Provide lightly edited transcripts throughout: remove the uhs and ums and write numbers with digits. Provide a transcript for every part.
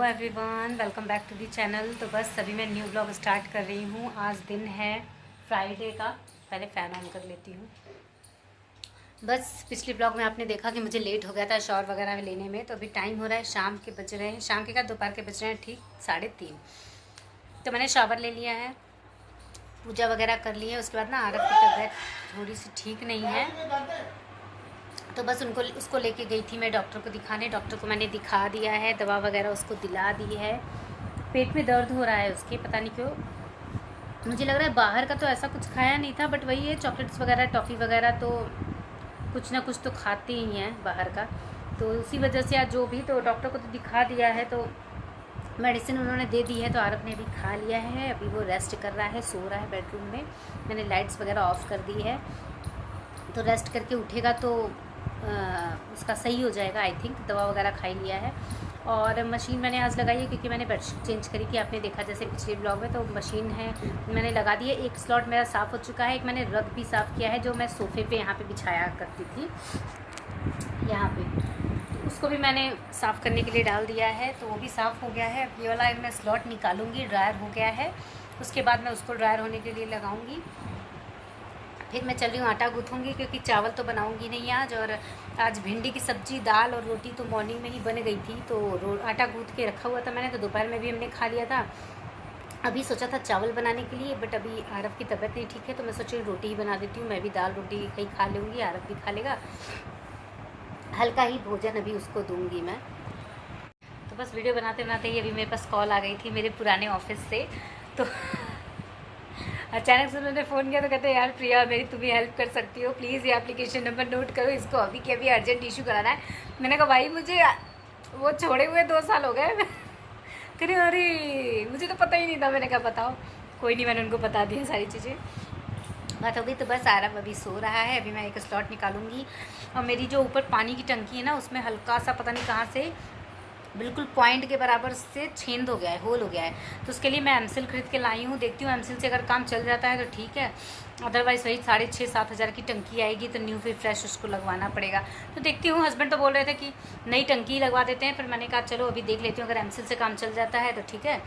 Everyone, welcome back to the channel. तो बस अभी मैं न्यू ब्लॉग स्टार्ट कर रही हूँ। आज दिन है फ्राइडे का। पहले फ़ैन ऑन कर लेती हूँ। बस पिछले ब्लॉग में आपने देखा कि मुझे लेट हो गया था शॉवर वगैरह लेने में। तो अभी टाइम हो रहा है शाम के, बज रहे हैं शाम के का दोपहर के बज रहे हैं ठीक 3:30। तो मैंने शॉवर ले लिया है, पूजा वगैरह कर ली है। उसके बाद ना आरव की तबीयत थोड़ी सी ठीक नहीं है, तो बस उसको लेके गई थी मैं डॉक्टर को दिखाने। डॉक्टर को मैंने दिखा दिया है, दवा वगैरह उसको दिला दी है। पेट में दर्द हो रहा है उसके, पता नहीं क्यों। मुझे लग रहा है बाहर का तो ऐसा कुछ खाया नहीं था, बट वही है चॉकलेट्स वगैरह टॉफ़ी वगैरह तो कुछ ना कुछ तो खाते ही हैं बाहर का, तो उसी वजह से आज जो भी। तो डॉक्टर को तो दिखा दिया है, तो मेडिसिन उन्होंने दे दी है। तो आरव ने अभी खा लिया है, अभी वो रेस्ट कर रहा है, सो रहा है बेडरूम में। मैंने लाइट्स वगैरह ऑफ़ कर दी है, तो रेस्ट करके उठेगा तो उसका सही हो जाएगा आई थिंक। दवा वगैरह खा लिया है। और मशीन मैंने आज लगाई है क्योंकि मैंने बेडशीट चेंज करी थी, आपने देखा जैसे पिछले ब्लॉग में। तो मशीन है मैंने लगा दी है। एक स्लॉट मेरा साफ़ हो चुका है। एक मैंने रग भी साफ़ किया है जो मैं सोफ़े पे यहाँ पे बिछाया करती थी, यहाँ पे। तो उसको भी मैंने साफ़ करने के लिए डाल दिया है, तो वो भी साफ़ हो गया है। अब ये वाला मैं स्लॉट निकालूंगी, ड्रायर हो गया है। उसके बाद मैं उसको ड्रायर होने के लिए लगाऊंगी। फिर मैं चल रही हूँ आटा गूँथूँगी, क्योंकि चावल तो बनाऊँगी नहीं आज। और आज भिंडी की सब्ज़ी, दाल और रोटी तो मॉर्निंग में ही बन गई थी, तो आटा गूँथ के रखा हुआ था मैंने। तो दोपहर में भी हमने खा लिया था। अभी सोचा था चावल बनाने के लिए, बट अभी आरव की तबीयत नहीं ठीक है, तो मैं सोच रही रोटी ही बना देती हूँ। मैं भी दाल रोटी कहीं खा लूँगी, आरव भी खा लेगा। हल्का ही भोजन अभी उसको दूँगी मैं। तो बस वीडियो बनाते बनाते ही अभी मेरे पास कॉल आ गई थी मेरे पुराने ऑफिस से। तो अचानक से उन्होंने फ़ोन किया, तो कहते यार प्रिया मेरी तुम्हें हेल्प कर सकती हो, प्लीज़ ये एप्लीकेशन नंबर नोट करो, इसको अभी के अभी अर्जेंट इशू कराना है। मैंने कहा भाई मुझे वो छोड़े हुए 2 साल हो गए। कह अरे मुझे तो पता ही नहीं था। मैंने कहा बताओ, कोई नहीं, मैंने उनको बता दिया सारी चीज़ें। बात हो गई। तो बस आरव अभी सो रहा है। अभी मैं एक स्लॉट निकालूंगी। और मेरी जो ऊपर पानी की टंकी है ना, उसमें हल्का सा पता नहीं कहाँ से बिल्कुल पॉइंट के बराबर से छेद हो गया है, होल हो गया है। तो उसके लिए मैं एमसिल खरीद के लाई हूँ। देखती हूँ एमसिल से अगर काम चल जाता है तो ठीक है, अदरवाइज़ वही 6,500-7 हज़ार की टंकी आएगी, तो न्यू फिर फ्रेश उसको लगवाना पड़ेगा। तो देखती हूँ। हस्बैंड तो बोल रहे थे कि नई टंकी लगवा देते हैं, फिर मैंने कहा चलो अभी देख लेती हूँ, अगर एमसिल से काम चल जाता है तो ठीक है,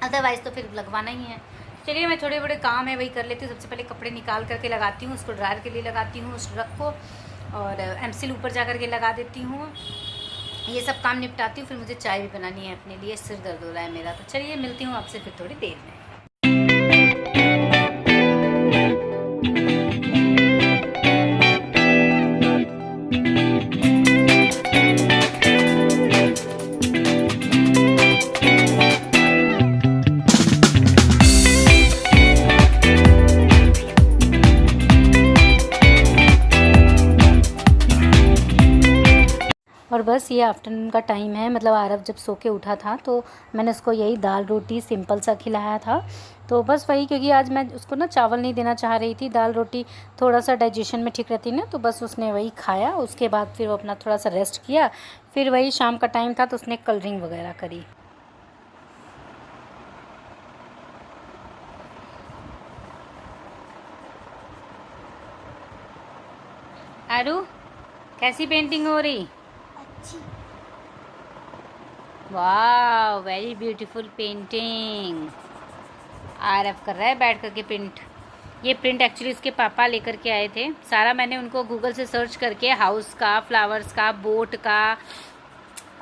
अदरवाइज़ तो फिर लगवाना ही है। चलिए मैं थोड़े बड़े काम है वही कर लेती हूँ। सबसे पहले कपड़े निकाल करके लगाती हूँ, उसको ड्रायर के लिए लगाती हूँ उस रख को, और एमसिल ऊपर जा करके लगा देती हूँ। ये सब काम निपटाती हूँ। फिर मुझे चाय भी बनानी है अपने लिए, सिर दर्द हो रहा है मेरा। तो चलिए मिलती हूँ आपसे फिर थोड़ी देर में। और बस ये आफ्टरनून का टाइम है। मतलब आरव जब सो के उठा था तो मैंने उसको यही दाल रोटी सिंपल सा खिलाया था। तो बस वही, क्योंकि आज मैं उसको ना चावल नहीं देना चाह रही थी, दाल रोटी थोड़ा सा डाइजेशन में ठीक रहती ना, तो बस उसने वही खाया। उसके बाद फिर वो अपना थोड़ा सा रेस्ट किया। फिर वही शाम का टाइम था तो उसने कलरिंग वगैरह करी। आरू कैसी पेंटिंग हो रही? वाह वेरी ब्यूटीफुल पेंटिंग। आरव कर रहा है बैठ करके प्रिंट। ये प्रिंट एक्चुअली उसके पापा लेकर के आए थे। सारा मैंने उनको गूगल से सर्च करके हाउस का, फ्लावर्स का, बोट का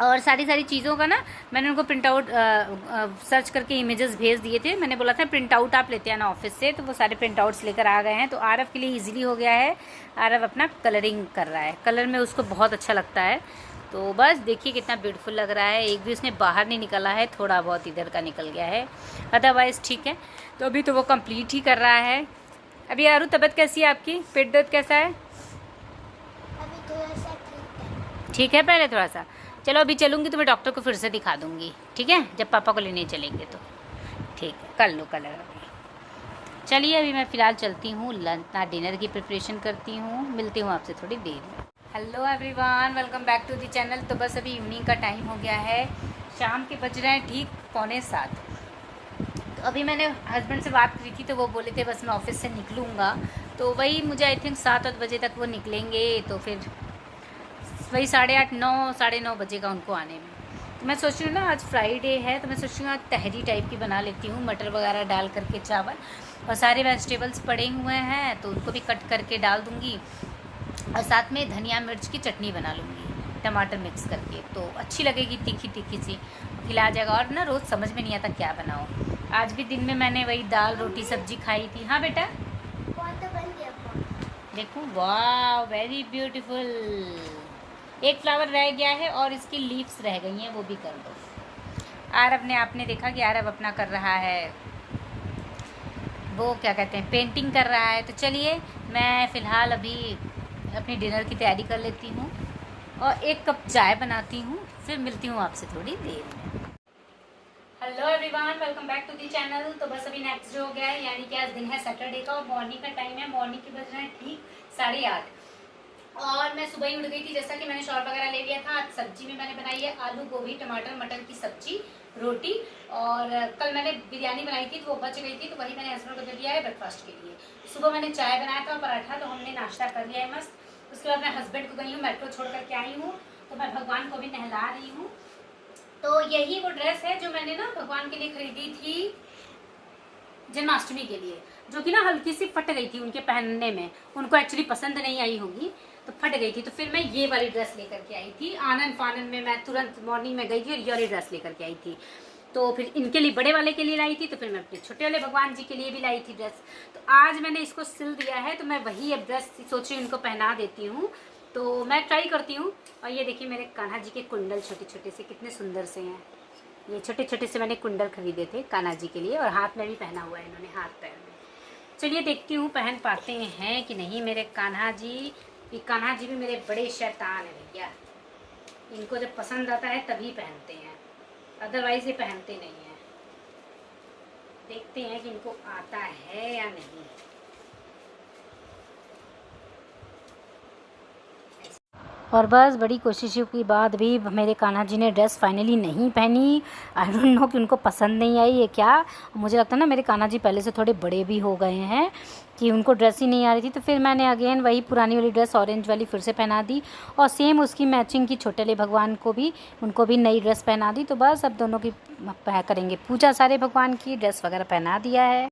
और सारी चीज़ों का ना मैंने उनको प्रिंट आउट सर्च करके इमेजेस भेज दिए थे। मैंने बोला था प्रिंट आउट आप लेते हैं ना ऑफिस से, तो वो सारे प्रिंट आउट्स लेकर आ गए हैं। तो आरव के लिए इजीली हो गया है। आरव अपना कलरिंग कर रहा है, कलर में उसको बहुत अच्छा लगता है। तो बस देखिए कितना ब्यूटीफुल लग रहा है। एक भी उसने बाहर नहीं निकला है, थोड़ा बहुत इधर का निकल गया है, अदरवाइज़ ठीक है। तो अभी तो वो कंप्लीट ही कर रहा है। अभी आरू तबीयत कैसी है आपकी? पेट दर्द कैसा है? अभी थोड़ा सा ठीक है पहले थोड़ा सा। चलो अभी चलूँगी तो मैं डॉक्टर को फिर से दिखा दूँगी, ठीक है, जब पापा को लेने चलेंगे तो। ठीक है, कर लो कलर अभी। चलिए अभी मैं फ़िलहाल चलती हूँ, लंच डिनर की प्रिपरेशन करती हूँ। मिलती हूँ आपसे थोड़ी देर में। Hello everyone, welcome back to the channel. तो बस अभी इवनिंग का टाइम हो गया है, शाम के बज रहे हैं ठीक 6:45। तो अभी मैंने हस्बैंड से बात की थी, तो वो बोले थे बस मैं ऑफिस से निकलूँगा, तो वही मुझे आई थिंक 7-8 बजे तक वो निकलेंगे, तो फिर वही 8:30, 9, 9:30 बजेगा उनको आने में। तो मैं सोच रही हूँ ना आज फ्राइडे है, तो मैं सोच रही हूँ आज तहरी टाइप की बना लेती हूँ, मटर वगैरह डाल करके चावल, और सारे वेजिटेबल्स पड़े हुए हैं तो उनको भी कट करके डाल दूँगी, और साथ में धनिया मिर्च की चटनी बना लूँगी टमाटर मिक्स करके, तो अच्छी लगेगी, तीखी तीखी सी, खिला जाएगा। और ना रोज़ समझ में नहीं आता क्या बनाओ। आज भी दिन में मैंने वही दाल रोटी सब्जी खाई थी। हाँ बेटा, तो बन गया। देखो, वाह वेरी ब्यूटीफुल। एक फ्लावर रह गया है और इसकी लीव्स रह गई हैं, वो भी कर दो। आरव ने, आपने देखा कि आरव अपना कर रहा है, वो क्या कहते हैं, पेंटिंग कर रहा है। तो चलिए मैं फ़िलहाल अभी अपनी डिनर की तैयारी कर लेती हूँ और एक कप चाय बनाती हूँ, फिर मिलती हूँ आपसे थोड़ी देर में। Hello everyone, welcome back to the channel. तो बस अभी नेक्स्ट डे हो गया है, यानी कि आज दिन है सैटरडे का और मॉर्निंग का टाइम है। मॉर्निंग के बज रहे हैं ठीक 8:30 और मैं सुबह ही उठ गई थी, जैसा कि मैंने शॉर्ट वगैरह ले लिया था। आज सब्जी में मैंने बनाई है आलू गोभी टमाटर मटर की सब्जी, रोटी, और कल मैंने बिरयानी बनाई थी तो वो बच गई थी, तो वही मैंने हस्बैंड को दे दिया है ब्रेकफास्ट के लिए। सुबह मैंने चाय बनाया था और पराठा, तो हमने नाश्ता कर लिया है मस्त। उसके बाद मैं हस्बैंड को गई हूँ, मेट्रो छोड़ करके आई हूँ, तो मैं भगवान को भी नहला रही हूँ। तो यही वो ड्रेस है जो मैंने ना भगवान के लिए खरीदी थी जन्माष्टमी के लिए, जो कि ना हल्की सी फट गई थी उनके पहनने में, उनको एक्चुअली पसंद नहीं आई होगी तो फट गई थी। तो फिर मैं ये वाली ड्रेस लेकर के आई थी, आनंद फानन में मैं तुरंत मॉर्निंग में गई थी और ये वाली ड्रेस लेकर के आई थी। तो फिर इनके लिए बड़े वाले के लिए लाई थी, तो फिर मैं अपने छोटे वाले भगवान जी के लिए भी लाई थी ड्रेस। तो आज मैंने इसको सिल दिया है, तो मैं वही अब ड्रेस सोच रही हूँ इनको पहना देती हूँ। तो मैं ट्राई करती हूँ। और ये देखिए मेरे कान्हा जी के कुंडल छोटे छोटे से कितने सुंदर से हैं। ये छोटे छोटे से मैंने कुंडल खरीदे थे कान्हा जी के लिए, और हाथ में भी पहना हुआ है इन्होंने, हाथ पैर में। चलिए देखती हूँ पहन पाते हैं कि नहीं मेरे कान्हा जी। ये कान्हा जी भी मेरे बड़े शैतान है भैया, इनको जब पसंद आता है तभी पहनते हैं, अदरवाइज ये पहनते नहीं हैं। देखते हैं कि इनको आता है या नहीं। और बस बड़ी कोशिशों के बाद भी मेरे कान्हा जी ने ड्रेस फाइनली नहीं पहनी। आई डोंट नो कि उनको पसंद नहीं आई है क्या। मुझे लगता है ना मेरे कान्हा जी पहले से थोड़े बड़े भी हो गए हैं कि उनको ड्रेस ही नहीं आ रही थी। तो फिर मैंने अगेन वही पुरानी वाली ड्रेस ऑरेंज वाली फिर से पहना दी, और सेम उसकी मैचिंग की छोटे वाले भगवान को भी, उनको भी नई ड्रेस पहना दी। तो बस अब दोनों की करेंगे पूजा, सारे भगवान की ड्रेस वगैरह पहना दिया है।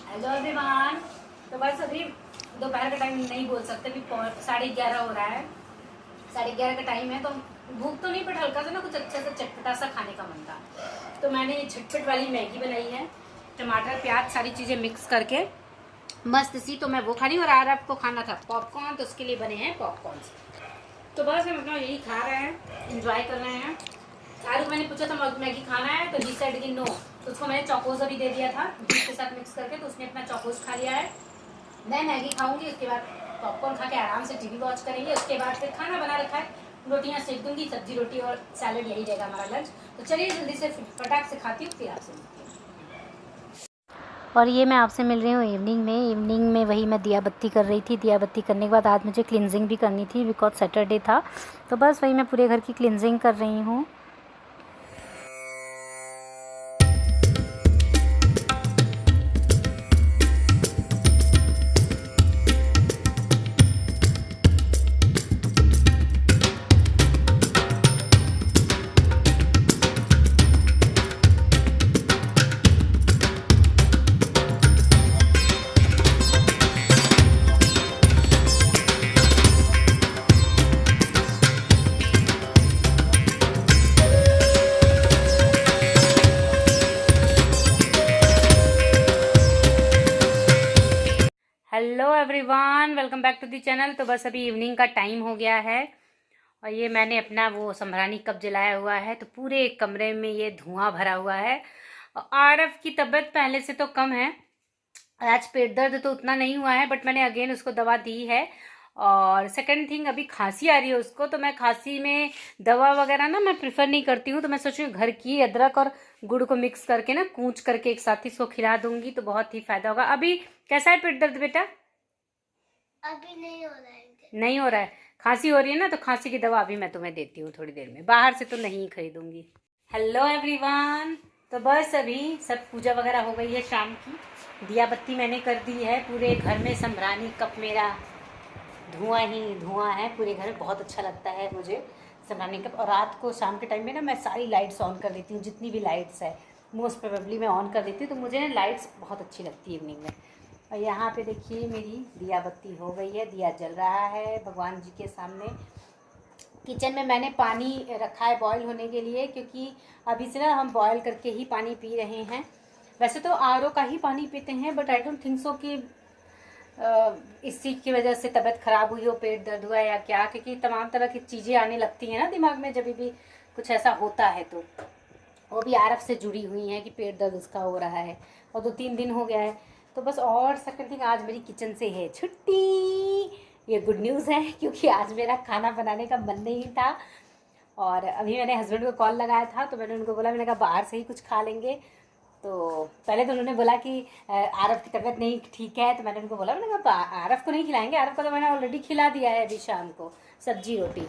हेलो एवरीवन, तो बस अभी दोपहर का टाइम नहीं बोल सकते, अभी 11:30 हो रहा है, 11:30 का टाइम है। तो भूख तो नहीं, बट हल्का सा ना कुछ अच्छा सा चटपटा सा खाने का मन था। तो मैंने ये झटपट वाली मैगी बनाई है, टमाटर प्याज सारी चीज़ें मिक्स करके मस्त सी। तो मैं वो खा रही हूँ, और आरव को खाना था पॉपकॉर्न, तो उसके लिए बने हैं पॉपकॉर्न। तो बस हम अपना यही खा रहे हैं, इंजॉय कर रहे हैं। आरव मैंने पूछा था मैगी खाना है, तो ही सेड कि नो, तो उसको मैंने चौकोस अभी दे दिया था दूध के साथ मिक्स करके, तो उसने अपना चौकोस खा लिया है। मैं मैगी खाऊंगी, उसके बाद पॉपकॉर्न खा के आराम से टीवी वॉच करेंगे। उसके बाद फिर खाना बना रखा है, रोटियां सेक दूंगी, सब्जी रोटी और सैलड, यही रहेगा हमारा लंच। तो चलिए जल्दी से फटाक से खाती हूँ, फिर आपसे मिलती हूँ। और ये मैं आपसे मिल रही हूँ इवनिंग में वही मैं दिया बत्ती कर रही थी। दिया बत्ती करने के बाद आज मुझे क्लिनजिंग भी करनी थी, बिकॉज सैटरडे था। तो बस वही मैं पूरे घर की क्लिनजिंग कर रही हूँ। Hello everyone, welcome back to the channel. तो बस अभी इवनिंग का टाइम हो गया है और ये मैंने अपना वो संभरानी कप जलाया हुआ है, तो पूरे कमरे में ये धुआं भरा हुआ है। और आरव की तबीयत पहले से तो कम है, आज पेट दर्द तो उतना नहीं हुआ है, बट मैंने अगेन उसको दवा दी है। और सेकंड थिंग, अभी खांसी आ रही है उसको, तो मैं खांसी में दवा वगैरह ना मैं प्रिफर नहीं करती हूँ। तो मैं सोच रही हूँ घर की अदरक और गुड़ को मिक्स करके ना कूच करके एक साथ ही इसको खिला दूंगी, तो बहुत ही फायदा होगा। अभी कैसा है पेट दर्द बेटा? अभी नहीं हो रहा है। नहीं हो रहा है, खांसी हो रही है ना, तो खांसी की दवा अभी मैं तुम्हें देती हूँ थोड़ी देर में, बाहर से तो नहीं खरीदूंगी। हेलो एवरीवन, तो बस अभी सब पूजा वगैरह हो गई है शाम की, दिया बत्ती मैंने कर दी है पूरे घर में। संभरानी कप मेरा धुआं ही धुआं है पूरे घर में, बहुत अच्छा लगता है मुझे संभरानी कप। और रात को शाम के टाइम में ना मैं सारी लाइट्स ऑन कर देती हूँ, जितनी भी लाइट्स है मोस्ट प्रोबेबली मैं ऑन कर देती हूँ, तो मुझे ना लाइट्स बहुत अच्छी लगती है इवनिंग में। और यहाँ पे देखिए मेरी दिया बत्ती हो गई है, दिया जल रहा है भगवान जी के सामने। किचन में मैंने पानी रखा है बॉईल होने के लिए, क्योंकि अभी से ना हम बॉईल करके ही पानी पी रहे हैं। वैसे तो आरओ का ही पानी पीते हैं, but I don't think so कि इस चीज़ की वजह से तबीयत ख़राब हुई हो, पेट दर्द हुआ है या क्या, क्योंकि तमाम तरह की चीज़ें आने लगती हैं ना दिमाग में जब भी कुछ ऐसा होता है, तो वो भी आरफ से जुड़ी हुई हैं कि पेट दर्द उसका हो रहा है और 2-3 दिन हो गया है। तो बस, और सेकंड थिंग, आज मेरी किचन से है छुट्टी। ये गुड न्यूज़ है, क्योंकि आज मेरा खाना बनाने का मन नहीं था। और अभी मैंने हस्बैंड को कॉल लगाया था, तो मैंने उनको बोला, मैंने कहा बाहर से ही कुछ खा लेंगे। तो पहले तो उन्होंने बोला कि आरफ की तबीयत नहीं ठीक है, तो मैंने उनको बोला, मैंने कहा आरफ को नहीं खिलाएंगे, आरफ को तो मैंने ऑलरेडी खिला दिया है अभी शाम को सब्जी रोटी।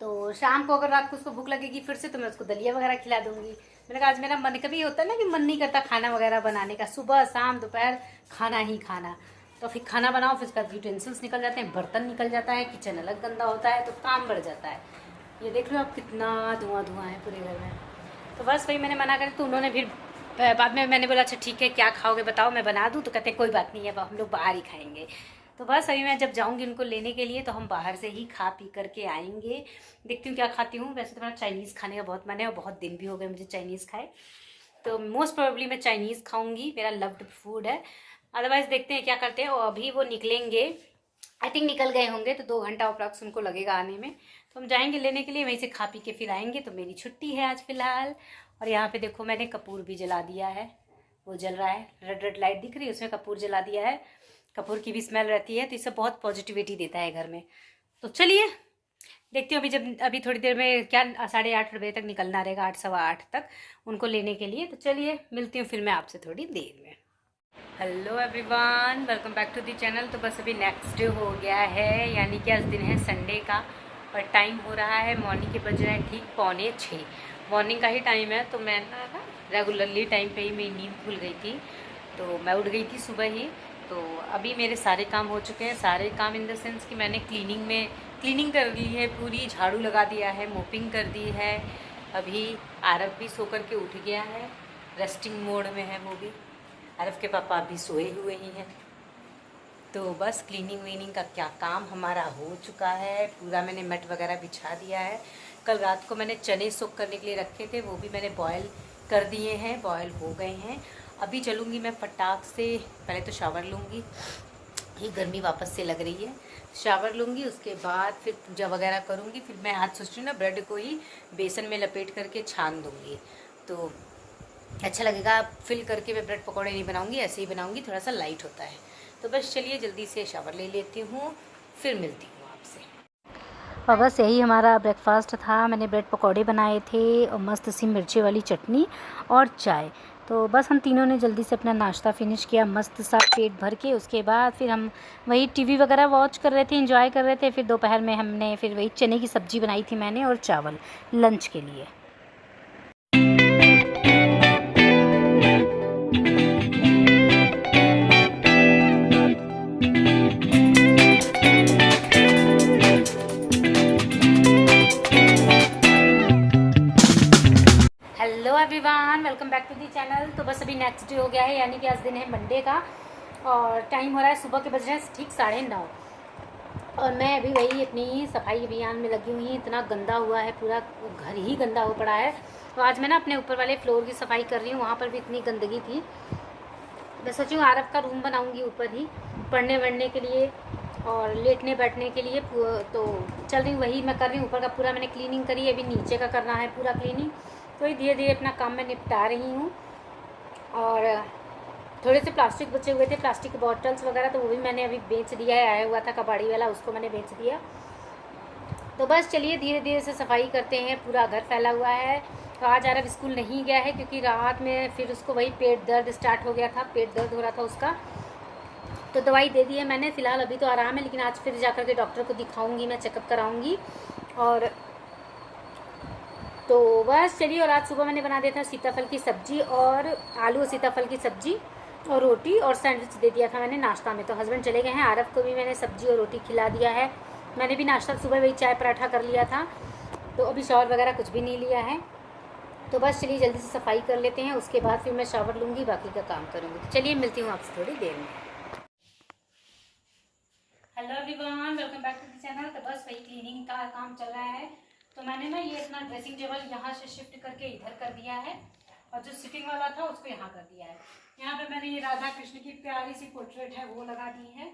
तो शाम को अगर रात को उसको भूख लगेगी फिर से, तो मैं उसको दलिया वगैरह खिला दूंगी। मैंने कहा आज मेरा मन, कभी होता है ना कि मन नहीं करता खाना वगैरह बनाने का, सुबह शाम दोपहर खाना ही खाना, तो फिर खाना बनाओ, फिर उसका यूटेंसिल्स निकल जाते हैं, बर्तन निकल जाता है, किचन अलग गंदा होता है, तो काम बढ़ जाता है। ये देख लो आप कितना धुआं धुआं है पूरे घर में। तो बस वही मैंने मना कर, तो उन्होंने फिर बाद में मैंने बोला अच्छा ठीक है क्या खाओगे बताओ मैं बना दूँ, तो कहते कोई बात नहीं है, अब हम लोग बाहर ही खाएंगे। तो बस अभी मैं जब जाऊंगी उनको लेने के लिए, तो हम बाहर से ही खा पी करके आएंगे। देखती हूँ क्या खाती हूँ। वैसे तो मेरा चाइनीज़ खाने का बहुत मन है, और बहुत दिन भी हो गए मुझे चाइनीज़ खाए, तो मोस्ट प्रोबेबली मैं चाइनीज़ खाऊंगी, मेरा लव्ड फूड है। अदरवाइज़ देखते हैं क्या करते हैं। और अभी वो निकलेंगे, आई थिंक निकल गए होंगे, तो 2 घंटा अप्रॉक्स उनको लगेगा आने में, तो हम जाएंगे लेने के लिए, वहीं से खा पी के फिर आएंगे। तो मेरी छुट्टी है आज फ़िलहाल। और यहाँ पे देखो मैंने कपूर भी जला दिया है, वो जल रहा है, रेड रेड लाइट दिख रही है, उसमें कपूर जला दिया है। कपूर की भी स्मेल रहती है, तो इससे बहुत पॉजिटिविटी देता है घर में। तो चलिए देखती हूँ अभी थोड़ी देर में, क्या 8:30 बजे तक निकलना रहेगा, 8 सवा 8 तक उनको लेने के लिए। तो चलिए मिलती हूँ फिर मैं आपसे थोड़ी देर में। Hello everyone, welcome back to the channel. तो बस अभी नेक्स्ट डे हो गया है, यानी कि आज दिन है संडे का, और टाइम हो रहा है मॉर्निंग के बज रहे हैं ठीक 5:45। मॉर्निंग का ही टाइम है, तो मैं ना रेगुलरली टाइम पे ही मेरी नींद खुल गई थी, तो मैं उठ गई थी सुबह ही। तो अभी मेरे सारे काम हो चुके हैं, सारे काम इन द सेंस कि मैंने क्लीनिंग कर ली है पूरी, झाड़ू लगा दिया है, मोपिंग कर दी है। अभी आरव भी सो कर के उठ गया है, रेस्टिंग मोड में है वो भी। आरव के पापा अभी सोए हुए ही हैं। तो बस क्लीनिंग वीनिंग का क्या काम हमारा हो चुका है पूरा। मैंने मैट वगैरह बिछा दिया है। कल रात को मैंने चने सोक करने के लिए रखे थे, वो भी मैंने बॉयल कर दिए हैं, बॉयल हो गए हैं। अभी चलूँगी मैं फटाक से, पहले तो शावर लूँगी, ये गर्मी वापस से लग रही है, शावर लूँगी, उसके बाद फिर पूजा वगैरह करूँगी। फिर मैं आज सोच रही हूँ ना ब्रेड को ही बेसन में लपेट करके छान दूँगी, तो अच्छा लगेगा। फिल करके मैं ब्रेड पकौड़े नहीं बनाऊँगी, ऐसे ही बनाऊँगी, थोड़ा सा लाइट होता है। तो बस चलिए जल्दी से शावर ले लेती हूँ, फिर मिलती हूँ आपसे। और बस यही हमारा ब्रेकफास्ट था। मैंने ब्रेड पकौड़े बनाए थे और मस्त सी मिर्ची वाली चटनी और चाय। तो बस हम तीनों ने जल्दी से अपना नाश्ता फिनिश किया मस्त सा पेट भर के। उसके बाद फिर हम वही टीवी वगैरह वॉच कर रहे थे, एंजॉय कर रहे थे। फिर दोपहर में हमने फिर वही चने की सब्ज़ी बनाई थी मैंने, और चावल लंच के लिए। Hello everyone, welcome back to the channel. तो बस अभी नेक्स्ट डे हो गया है, यानी कि आज दिन है मंडे का, और टाइम हो रहा है सुबह के बज रहे हैं ठीक 9:30। और मैं अभी वही अपनी सफाई अभियान में लगी हुई हूँ। इतना गंदा हुआ है, पूरा घर ही गंदा हो पड़ा है। तो आज मैं ना अपने ऊपर वाले फ्लोर की सफाई कर रही हूँ, वहाँ पर भी इतनी गंदगी थी। मैं सोची हूँ आरव का रूम बनाऊँगी ऊपर ही पढ़ने वढ़ने के लिए और लेटने बैठने के लिए। तो चल रही वही मैं कर रही हूँ। ऊपर का पूरा मैंने क्लीनिंग करी, अभी नीचे का करना है पूरा क्लीनिंग। तो धीरे धीरे अपना काम मैं निपटा रही हूँ। और थोड़े से प्लास्टिक बचे हुए थे, प्लास्टिक के बॉटल्स वगैरह, तो वो भी मैंने अभी बेच दिया है। आया हुआ था कबाड़ी वाला, उसको मैंने बेच दिया। तो बस चलिए धीरे धीरे से सफाई करते हैं। पूरा घर फैला हुआ है। तो आज आरव स्कूल नहीं गया है क्योंकि रात में फिर उसको वही पेट दर्द स्टार्ट हो गया था, पेट दर्द हो रहा था उसका। तो दवाई दे दी है मैंने, फ़िलहाल अभी तो आराम है, लेकिन आज फिर जा कर के डॉक्टर को दिखाऊंगी, मैं चेकअप कराऊंगी। और तो बस चलिए। और आज सुबह मैंने बना दिया था सीताफल की सब्ज़ी और आलू और सीताफल की सब्ज़ी और रोटी और सैंडविच दे दिया था मैंने नाश्ता में। तो हस्बैंड चले गए हैं, आरव को भी मैंने सब्ज़ी और रोटी खिला दिया है। मैंने भी नाश्ता सुबह वही चाय पराठा कर लिया था। तो अभी शावर वगैरह कुछ भी नहीं लिया है। तो बस चलिए जल्दी से सफाई कर लेते हैं, उसके बाद फिर मैं शावर लूँगी, बाकी का काम करूँगी। तो चलिए मिलती हूँ आपसे थोड़ी देर में। Hello everyone, welcome back to the channel. तो बस वही क्लीनिंग का काम चल रहा है। तो मैंने ना ये अपना ड्रेसिंग टेबल यहाँ से शिफ्ट करके इधर कर दिया है और जो सिटिंग वाला था उसको यहाँ कर दिया है। यहाँ पे मैंने ये राधा कृष्ण की प्यारी सी पोर्ट्रेट है वो लगा दी है।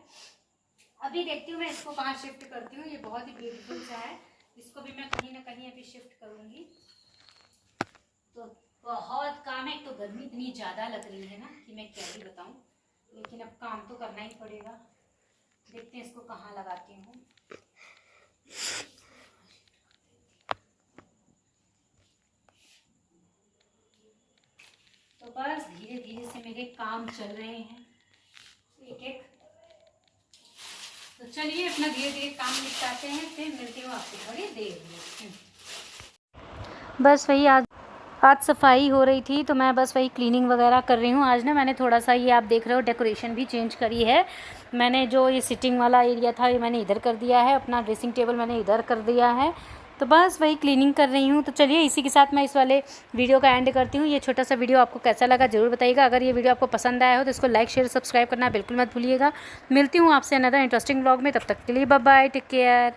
अभी देखती हूँ मैं इसको कहाँ शिफ्ट करती हूँ। ये बहुत ही ब्यूटीफुल सा है, इसको भी मैं कहीं ना कहीं अभी शिफ्ट करूँगी। तो बहुत काम है, तो गर्मी इतनी ज़्यादा लग रही है ना कि मैं क्या ही बताऊँ, लेकिन अब काम तो करना ही पड़ेगा। देखते हैं इसको कहाँ लगाती हूँ। तो बस धीरे धीरे से मेरे काम चल रहे हैं एक एक। तो चलिए अपना धीरे धीरे काम निपटाते हैं, फिर मिलती हूँ आपसे थोड़ी देर में। बस वही आज सफाई हो रही थी, तो मैं बस वही क्लीनिंग वगैरह कर रही हूँ। आज ना मैंने थोड़ा सा, ये आप देख रहे हो, डेकोरेशन भी चेंज करी है। मैंने जो ये सिटिंग वाला एरिया था ये मैंने इधर कर दिया है, अपना ड्रेसिंग टेबल मैंने इधर कर दिया है। तो बस वही क्लीनिंग कर रही हूँ। तो चलिए इसी के साथ मैं इस वाले वीडियो का एंड करती हूँ। ये छोटा सा वीडियो आपको कैसा लगा ज़रूर बताइएगा। अगर ये वीडियो आपको पसंद आया हो तो इसको लाइक शेयर सब्सक्राइब करना बिल्कुल मत भूलिएगा। मिलती हूँ आपसे अनदर इंटरेस्टिंग व्लॉग में, तब तक के लिए बाय बाय, टेक केयर।